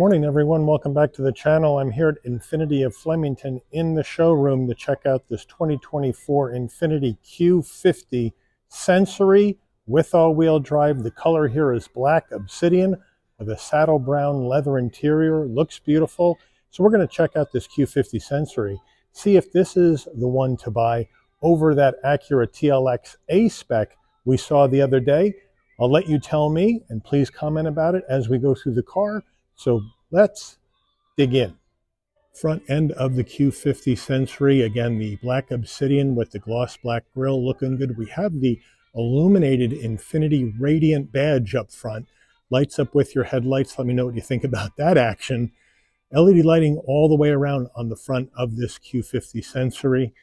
Morning everyone, welcome back to the channel. I'm here at Infiniti of Flemington in the showroom to check out this 2024 Infiniti Q50 Sensory with all-wheel drive. The color here is black obsidian with a saddle brown leather interior. Looks beautiful. So we're going to check out this Q50 Sensory, see if this is the one to buy over that Acura TLX A-Spec we saw the other day. I'll let you tell me, and please comment about it as we go through the car. So let's dig in. Front end of the Q50 Sensory, again, the black obsidian with the gloss black grille looking good. We have the illuminated Infiniti Radiant badge up front. Lights up with your headlights. Let me know what you think about that action. LED lighting all the way around on the front of this Q50 Sensory.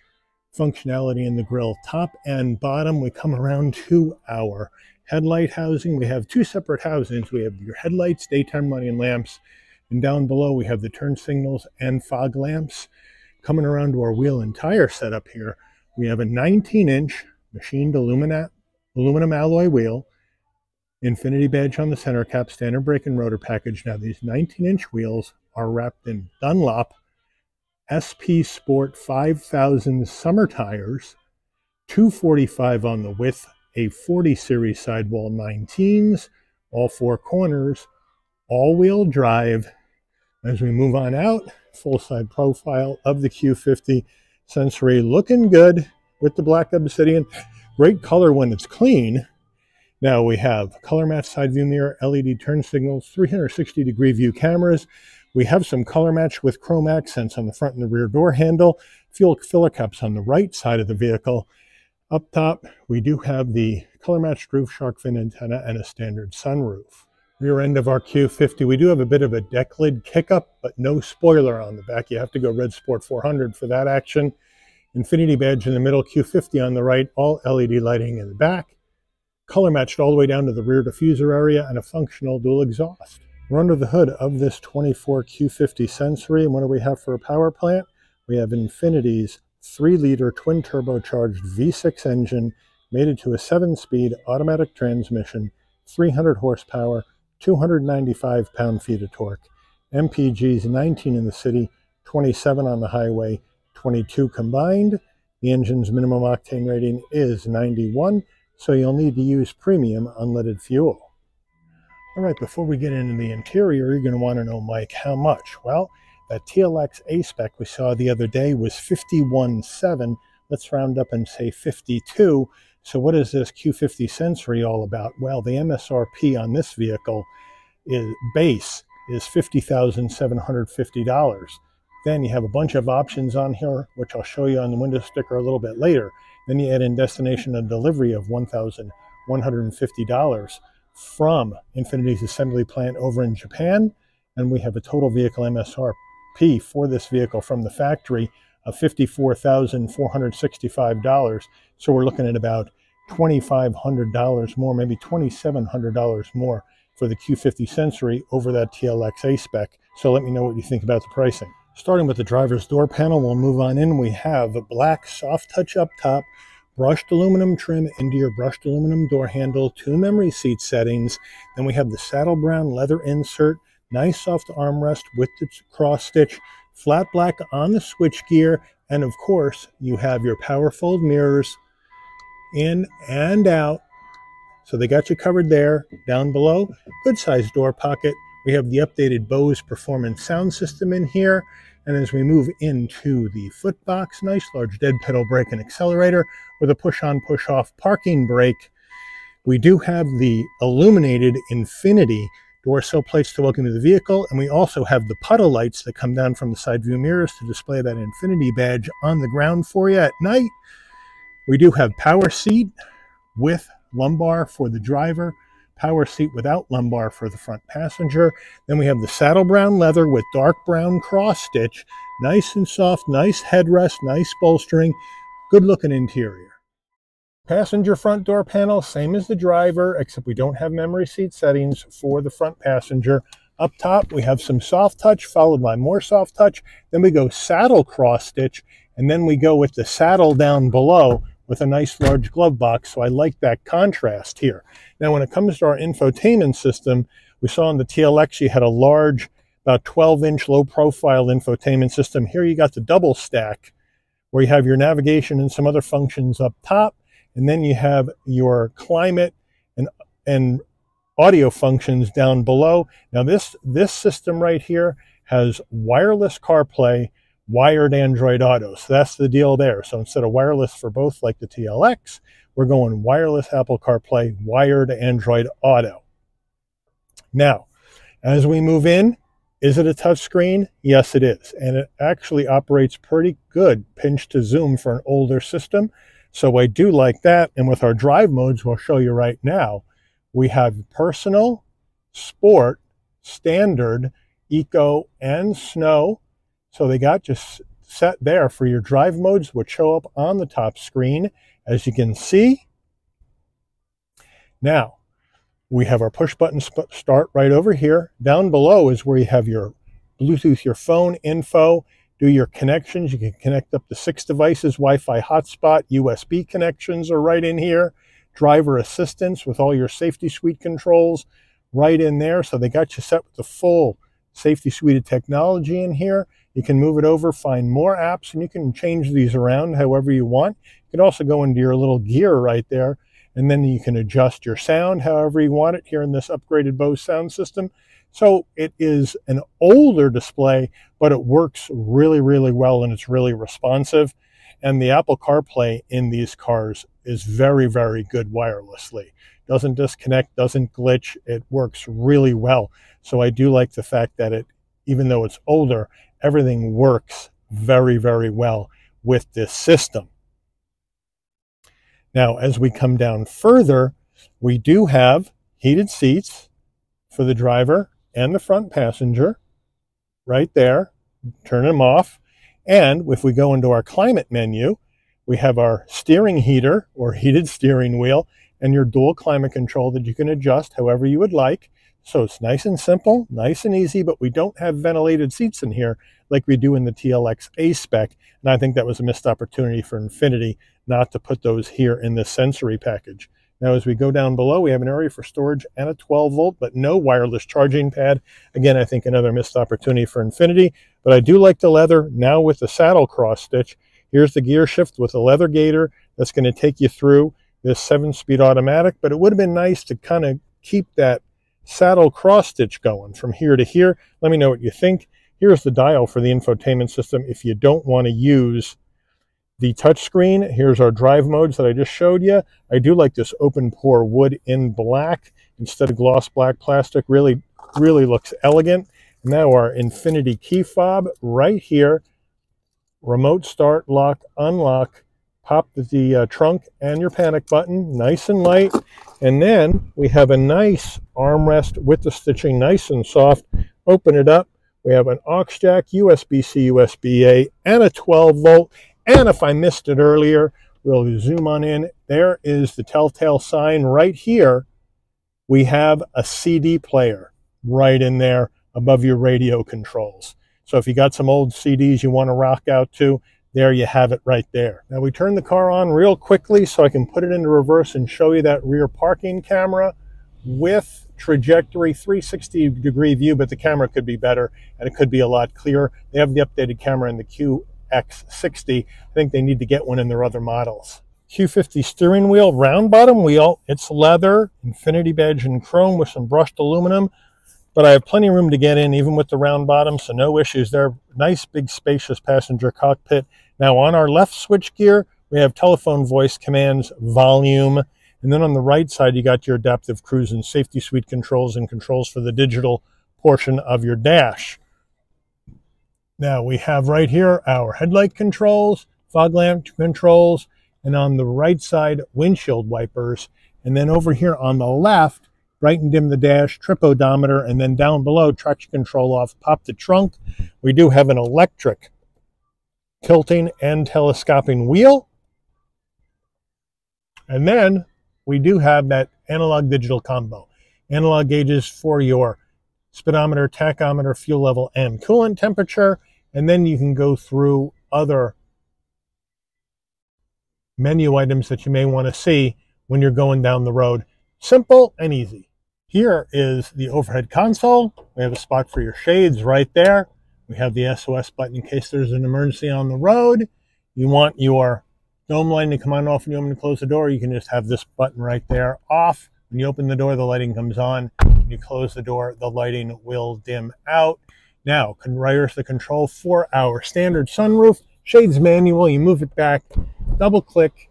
Functionality in the grille, top and bottom. We come around to our headlight housing. We have two separate housings. We have your headlights, daytime running lamps, and down below we have the turn signals and fog lamps. Coming around to our wheel and tire setup here, we have a 19-inch machined aluminum alloy wheel, Infiniti badge on the center cap, standard brake and rotor package. Now these 19-inch wheels are wrapped in Dunlop SP Sport 5000 summer tires, 245 on the width, a 40 series sidewall 19s, all four corners, all-wheel drive. As we move on out, full side profile of the Q50 Sensory, looking good with the black obsidian. Great color when it's clean. Now we have color match side view mirror, LED turn signals, 360-degree view cameras. We have some color match with chrome accents on the front and the rear door handle, fuel filler caps on the right side of the vehicle. Up top, we do have the color matched roof, shark fin antenna, and a standard sunroof. Rear end of our Q50, we do have a bit of a deck lid kick up, but no spoiler on the back. You have to go Red Sport 400 for that action. Infiniti badge in the middle, Q50 on the right, all LED lighting in the back. Color matched all the way down to the rear diffuser area and a functional dual exhaust. We're under the hood of this 24 Q50 Sensory, and what do we have for a power plant? We have Infiniti's 3-liter twin turbocharged V6 engine, mated to a 7-speed automatic transmission, 300 horsepower, 295 pound-feet of torque. MPG's 19 in the city, 27 on the highway, 22 combined. The engine's minimum octane rating is 91, so you'll need to use premium unleaded fuel. All right, before we get into the interior, you're going to want to know, Mike, how much? Well, that TLX A-Spec we saw the other day was $51,700. Let's round up and say $52,000. So what is this Q50 Sensory all about? Well, the MSRP on this vehicle is $50,750. Then you have a bunch of options on here, which I'll show you on the window sticker a little bit later. Then you add in destination and delivery of $1,150 from Infiniti's assembly plant over in Japan. And we have a total vehicle MSRP for this vehicle from the factory of $54,465. So we're looking at about $2,500 more, maybe $2,700 more for the Q50 Sensory over that TLX A-Spec. So let me know what you think about the pricing. Starting with the driver's door panel, we'll move on in. We have a black soft touch up top, brushed aluminum trim into your brushed aluminum door handle, 2 memory seat settings. Then we have the saddle brown leather insert, nice soft armrest with the cross stitch, flat black on the switch gear, and of course you have your power fold mirrors in and out. So they got you covered there. Down below, good sized door pocket. We have the updated Bose Performance sound system in here. And as we move into the foot box, nice large dead pedal brake and accelerator with a push-on, push-off parking brake. We do have the illuminated Infiniti door sill plates to welcome you to the vehicle, and we also have the puddle lights that come down from the side view mirrors to display that Infiniti badge on the ground for you at night. We do have power seat with lumbar for the driver, power seat without lumbar for the front passenger. Then we have the saddle brown leather with dark brown cross stitch, nice and soft, nice headrest, nice bolstering, good looking interior. Passenger front door panel, same as the driver, except we don't have memory seat settings for the front passenger. Up top, we have some soft touch followed by more soft touch. Then we go saddle cross stitch, and then we go with the saddle down below with a nice large glove box. So I like that contrast here. Now, when it comes to our infotainment system, we saw in the TLX you had a large about 12-inch low-profile infotainment system. Here you got the double stack, where you have your navigation and some other functions up top, and then you have your climate and audio functions down below. Now this system right here has wireless CarPlay, wired Android Auto. So that's the deal there. So instead of wireless for both like the TLX, we're going wireless Apple CarPlay, wired Android Auto. Now, as we move in, is it a touchscreen? Yes, it is. And it actually operates pretty good pinch to zoom for an older system. So I do like that. And with our drive modes, we'll show you right now, we have personal, sport, standard, eco, and snow. So they got just set there for your drive modes, which show up on the top screen, as you can see. Now, we have our push button start right over here. Down below is where you have your Bluetooth, your phone info, do your connections. You can connect up to 6 devices, Wi-Fi hotspot, USB connections are right in here. Driver assistance with all your safety suite controls right in there. So they got you set with the full safety suite of technology in here. You can move it over, find more apps, and you can change these around however you want. You can also go into your little gear right there, and then you can adjust your sound however you want it here in this upgraded Bose sound system. So it is an older display, but it works really, really well, and it's really responsive. And the Apple CarPlay in these cars is very, very good wirelessly. Doesn't disconnect, doesn't glitch. It works really well. So I do like the fact that it, even though it's older, everything works very, very well with this system. Now, as we come down further, we do have heated seats for the driver and the front passenger right there. Turn them off. And if we go into our climate menu, we have our steering heater or heated steering wheel and your dual climate control that you can adjust however you would like. So it's nice and simple, nice and easy, but we don't have ventilated seats in here like we do in the TLX A-Spec. And I think that was a missed opportunity for Infiniti not to put those here in the sensory package. Now, as we go down below, we have an area for storage and a 12-volt, but no wireless charging pad. Again, I think another missed opportunity for Infiniti, but I do like the leather. Now with the saddle cross stitch, here's the gear shift with a leather gaiter that's going to take you through this 7-speed automatic, but it would have been nice to kind of keep that saddle cross stitch going from here to here. Let me know what you think. Here's the dial for the infotainment system if you don't want to use the touchscreen. Here's our drive modes that I just showed you. I do like this open pore wood in black instead of gloss black plastic. Really, really looks elegant. Now our Infiniti key fob right here. Remote start, lock, unlock. Pop the trunk and your panic button, nice and light. And then we have a nice armrest with the stitching nice and soft. Open it up. We have an aux jack, USB-C, USB-A, and a 12-volt. And if I missed it earlier, we'll zoom on in. There is the telltale sign right here. We have a CD player right in there above your radio controls. So if you got some old CDs you want to rock out to, there you have it right there. Now we turn the car on real quickly so I can put it into reverse and show you that rear parking camera with trajectory 360-degree view, but the camera could be better and it could be a lot clearer. They have the updated camera in the X60. I think they need to get one in their other models. Q50 steering wheel, round bottom wheel. It's leather, Infiniti badge and chrome with some brushed aluminum, but I have plenty of room to get in even with the round bottom, so no issues there. Nice big spacious passenger cockpit. Now on our left switch gear, we have telephone voice commands, volume, and then on the right side you got your adaptive cruise and safety suite controls and controls for the digital portion of your dash. Now we have right here our headlight controls, fog lamp controls, and on the right side, windshield wipers. And then over here on the left, bright and dim the dash, trip odometer, and then down below, traction control off, pop the trunk. We do have an electric tilting and telescoping wheel. And then we do have that analog digital combo. Analog gauges for your speedometer, tachometer, fuel level, and coolant temperature. And then you can go through other menu items that you may want to see when you're going down the road. Simple and easy. Here is the overhead console. We have a spot for your shades right there. We have the SOS button in case there's an emergency on the road. You want your dome lighting to come on and off when you open and close the door, you can just have this button right there off. When you open the door, the lighting comes on. When you close the door, the lighting will dim out. Now, here's the control for our standard sunroof. Shades manual, you move it back, double click,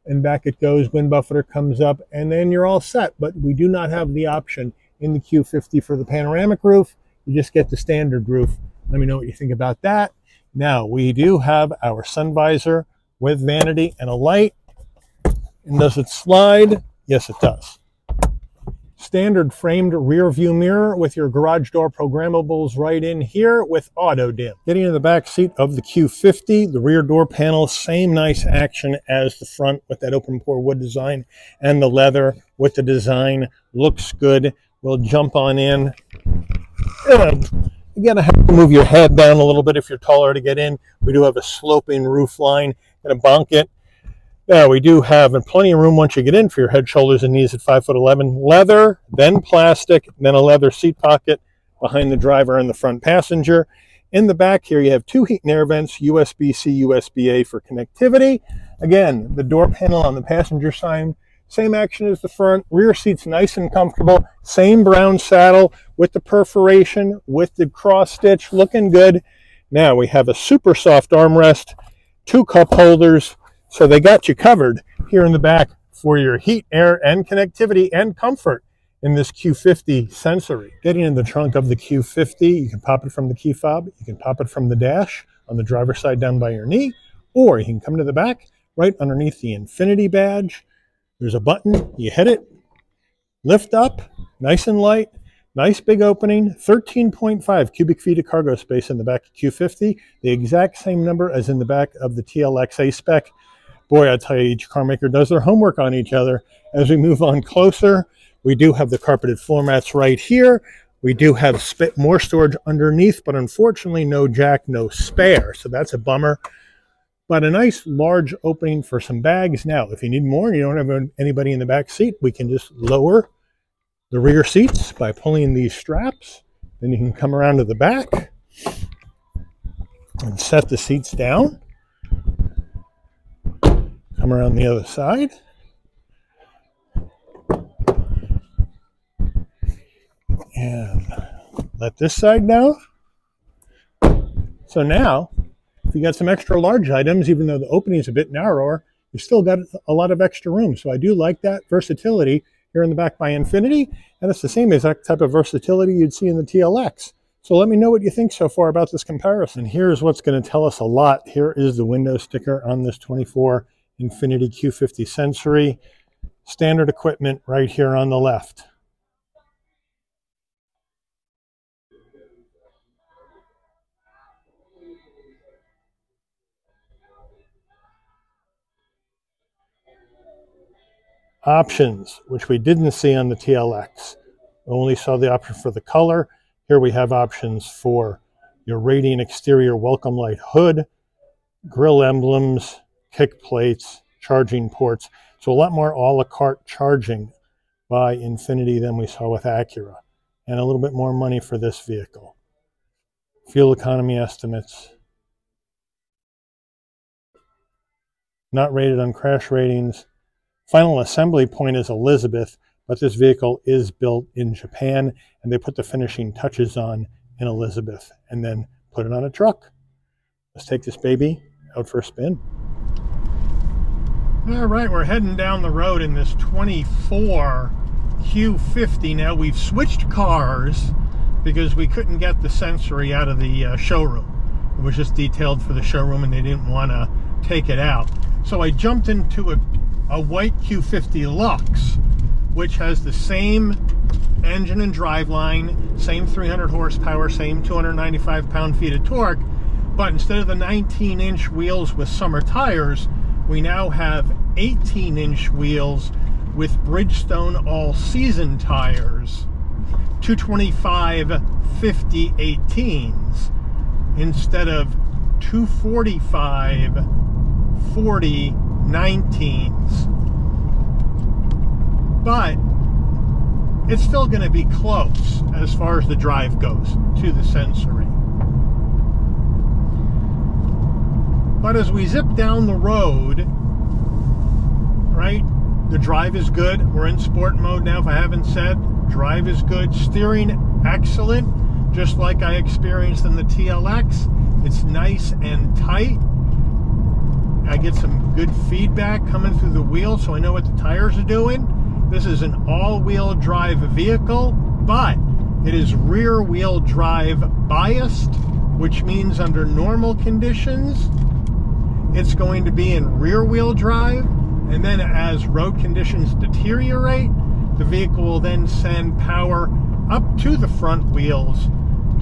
and back it goes. Wind buffeter comes up, and then you're all set. But we do not have the option in the Q50 for the panoramic roof. You just get the standard roof. Let me know what you think about that. Now, we do have our sun visor with vanity and a light. And does it slide? Yes, it does. Standard framed rear view mirror with your garage door programmables right in here with auto dim. Getting in the back seat of the Q50, the rear door panel, same nice action as the front with that open pore wood design, and the leather with the design looks good. We'll jump on in. You're gonna have to move your head down a little bit if you're taller to get in. We do have a sloping roof line. Gonna bonk it. Now, we do have plenty of room once you get in for your head, shoulders, and knees at 5'11". Leather, then plastic, then a leather seat pocket behind the driver and the front passenger. In the back here, you have two heat and air vents, USB-C, USB-A for connectivity. Again, the door panel on the passenger side, same action as the front. Rear seat's nice and comfortable. Same brown saddle with the perforation, with the cross stitch, looking good. Now, we have a super soft armrest, two cup holders. So they got you covered here in the back for your heat, air, and connectivity and comfort in this Q50 Sensory. Getting in the trunk of the Q50, you can pop it from the key fob, you can pop it from the dash on the driver's side down by your knee, or you can come to the back right underneath the Infiniti badge. There's a button, you hit it, lift up, nice and light, nice big opening, 13.5 cubic feet of cargo space in the back of Q50, the exact same number as in the back of the TLX A-Spec. Boy, I tell you, each car maker does their homework on each other. As we move on closer, we do have the carpeted floor mats right here. We do have more storage underneath, but unfortunately no jack, no spare. So that's a bummer. But a nice large opening for some bags. Now, if you need more and you don't have anybody in the back seat, we can just lower the rear seats by pulling these straps. Then you can come around to the back and set the seats down. Come around the other side. And let this side down. So now, if you got some extra large items, even though the opening is a bit narrower, you still got a lot of extra room. So I do like that versatility here in the back by Infiniti. And it's the same exact type of versatility you'd see in the TLX. So let me know what you think so far about this comparison. Here's what's going to tell us a lot. Here is the window sticker on this 24 Infiniti Q50 Sensory. Standard equipment right here on the left. Options, which we didn't see on the TLX. We only saw the option for the color. Here we have options for your radiant exterior welcome light hood, grille emblems, kick plates, charging ports. So a lot more a la carte charging by Infiniti than we saw with Acura. And a little bit more money for this vehicle. Fuel economy estimates. Not rated on crash ratings. Final assembly point is Elizabeth, but this vehicle is built in Japan, and they put the finishing touches on in Elizabeth and then put it on a truck. Let's take this baby out for a spin. All right, we're heading down the road in this 24 Q50. Now, we've switched cars because we couldn't get the Sensory out of the showroom. It was just detailed for the showroom, and they didn't want to take it out. So I jumped into a white Q50 Lux, which has the same engine and driveline, same 300 horsepower, same 295 pound-feet of torque, but instead of the 19-inch wheels with summer tires, we now have 18-inch wheels with Bridgestone all-season tires, 225 50 18s, instead of 245 40 19s. But it's still going to be close as far as the drive goes to the Sensory. But as we zip down the road, right, the drive is good. We're in sport mode now, if I haven't said. Drive is good. Steering, excellent. Just like I experienced in the TLX. It's nice and tight. I get some good feedback coming through the wheels, so I know what the tires are doing. This is an all-wheel drive vehicle, but it is rear-wheel drive biased, which means under normal conditions, it's going to be in rear-wheel drive, and then as road conditions deteriorate, the vehicle will then send power up to the front wheels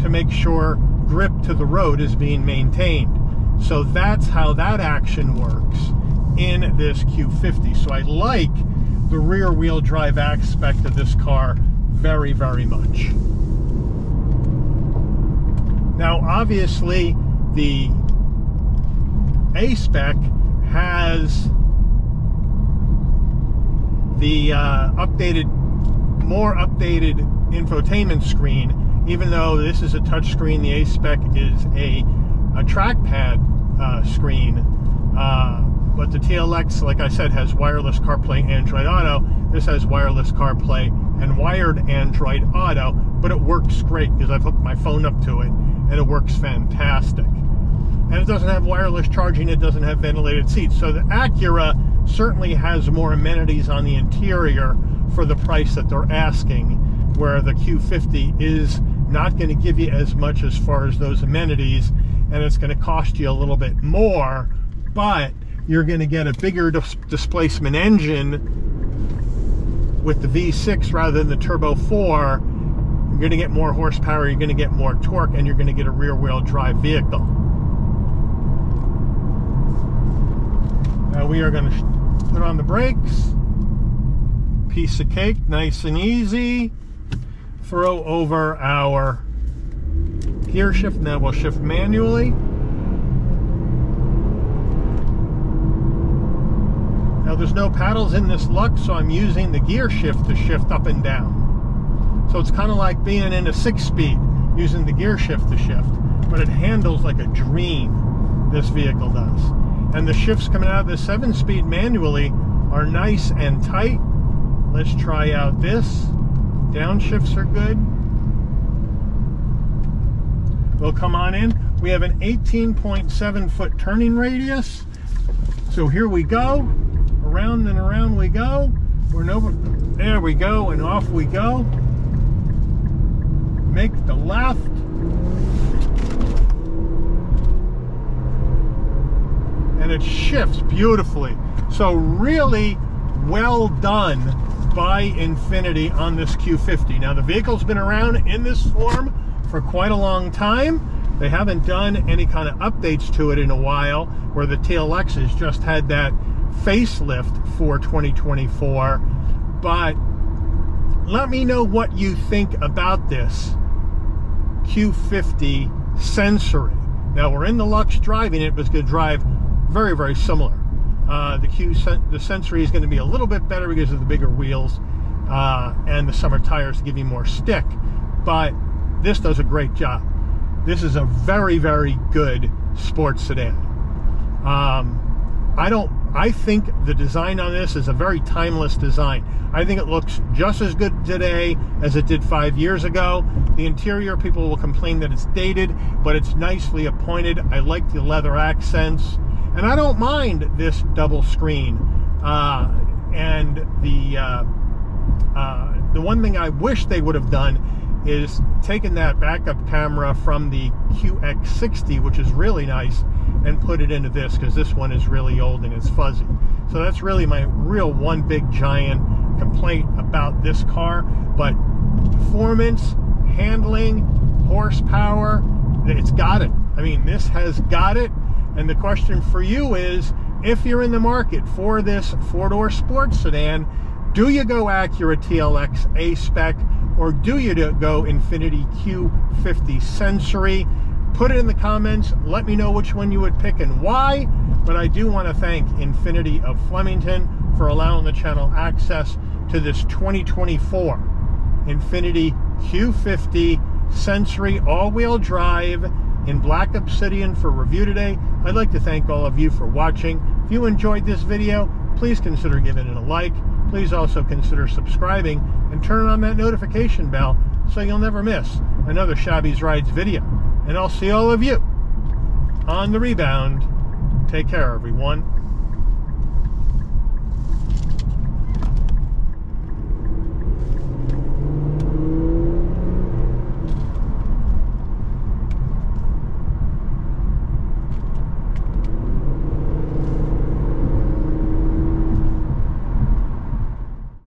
to make sure grip to the road is being maintained. So that's how that action works in this Q50. So I like the rear-wheel drive aspect of this car very, very much. Now, obviously, the A-Spec has the more updated infotainment screen. Even though this is a touch screen, the A-Spec is a trackpad screen. But the TLX, like I said, has wireless CarPlay, Android Auto. This has wireless CarPlay and wired Android Auto, but it works great because I've hooked my phone up to it, and it works fantastic. And it doesn't have wireless charging, it doesn't have ventilated seats. So the Acura certainly has more amenities on the interior for the price that they're asking, where the Q50 is not going to give you as much as far as those amenities, and it's going to cost you a little bit more, but you're going to get a bigger displacement engine with the V6 rather than the Turbo 4. You're going to get more horsepower, you're going to get more torque, and you're going to get a rear-wheel drive vehicle. Now we are going to put on the brakes. Piece of cake, nice and easy. Throw over our gear shift. Now we'll shift manually. Now there's no paddles in this Lux, so I'm using the gear shift to shift up and down. So it's kind of like being in a 6-speed, using the gear shift to shift. But it handles like a dream, this vehicle does. And the shifts coming out of the 7-speed manually are nice and tight. Let's try out this. Downshifts are good. We'll come on in. We have an 18.7 foot turning radius. So here we go. Around and around we go. There we go, and off we go. Make the left. And it shifts beautifully. So really well done by Infiniti on this Q50. Now the vehicle's been around in this form for quite a long time. They haven't done any kind of updates to it in a while, where the TLX has just had that facelift for 2024. But let me know what you think about this Q50 Sensory. Now we're in the Lux driving it, but it's going to drive very, very similar. The Sensory is going to be a little bit better because of the bigger wheels and the summer tires to give you more stick. But this does a great job. This is a very, very good sports sedan. I think the design on this is a very timeless design. I think it looks just as good today as it did 5 years ago. The interior, people will complain that it's dated, but it's nicely appointed. I like the leather accents, and I don't mind this double screen. And the one thing I wish they would have done is taken that backup camera from the QX60, which is really nice, and put it into this, because this one is really old and it's fuzzy. So that's really my real one big giant complaint about this car. But performance, handling, horsepower, it's got it. I mean, this has got it. And the question for you is, if you're in the market for this four-door sports sedan, do you go Acura TLX A-Spec, or do you go Infiniti Q50 Sensory? Put it in the comments. Let me know which one you would pick and why. But I do want to thank Infiniti of Flemington for allowing the channel access to this 2024 Infiniti Q50 Sensory all-wheel drive in black obsidian for review today. I'd like to thank all of you for watching. If you enjoyed this video, please consider giving it a like. Please also consider subscribing and turn on that notification bell so you'll never miss another Shabby's Rides video. And I'll see all of you on the rebound. Take care, everyone.